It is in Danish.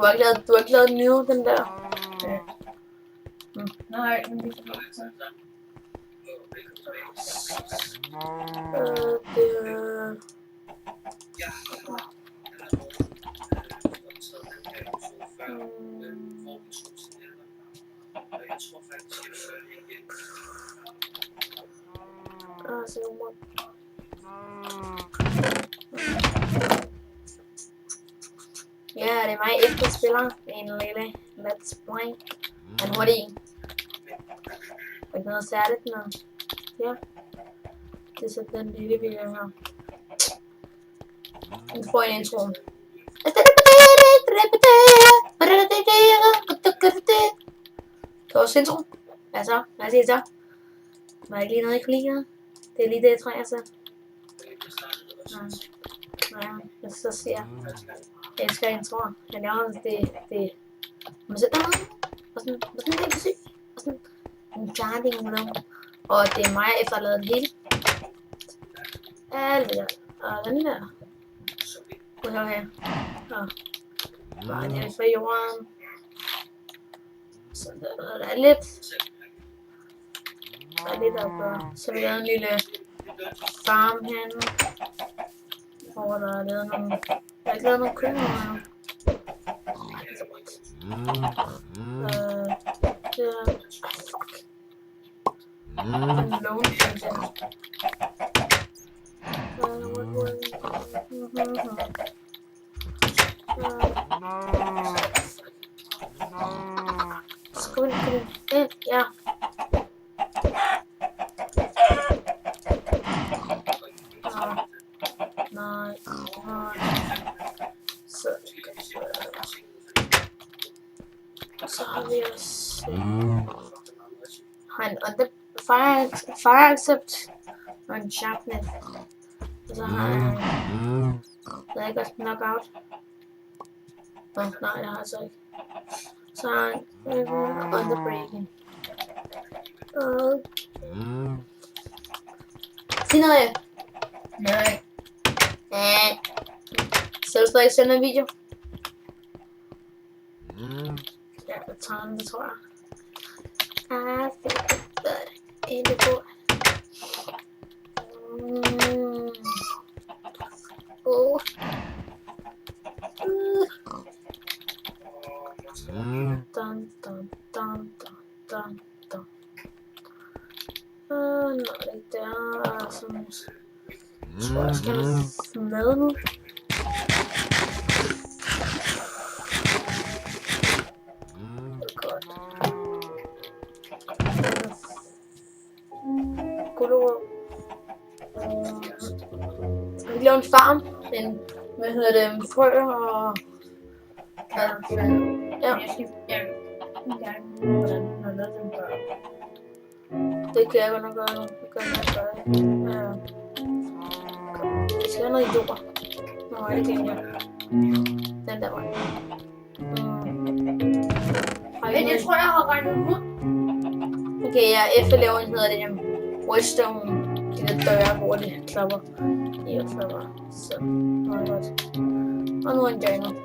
Du har ikke lavet new, den der. Nej, men det kan så. Ja, det er mig efter spiller en lille let's play. En hurtig en. Ikke noget særligt, men ja. Det er så den lille video her. Vi får en intro. Det var også intro. Hvad så? Hvad siger I så? Var ikke lige noget, I kunne lide? Det er lige det, jeg tror, jeg så. Nej, så siger jeg. Jeg elsker introer. Jeg laver det. Man sætter noget. Og sådan det er sygt. Og sådan en guarding room. Og det er mig, efter at have lavet det hele. Alt det der. Og den der. Prøv at her. Bare det er for jorden. Så der er lidt. Der er lidt at gøre. Så vi har en lille farm herinde. Hvor der er lavet nogle... Jeg har ikke lavet nogle køkkener her. Fuck. En lån, synes jeg. Kom ind. Ja. Nej. Så har vi også han og det fire accept og en sharpness. Og så har han der er ikke også knockout. Nej, det har jeg altså ikke. Så har han underbreaking. Sig noget. Nej. Selv stadig sende en video. Ja, jeg tager den, det tror jeg. Egentlig på. Nå, det der sådan. Jeg tror, jeg skal med nu. Vi laver en farm, hvad hedder det, frø og... Ja. Det kan jeg godt nok gøre nu. Det kan jeg nok gøre. Ja. Jeg skal have noget jord. Nå, er det ikke her? Den der vej. Men jeg tror, jeg har regnet ud. Okay, jeg efterlaver en hedder det redstone. De der døre, hvor det klapper. Så, nu er det godt. Og nu er en journal.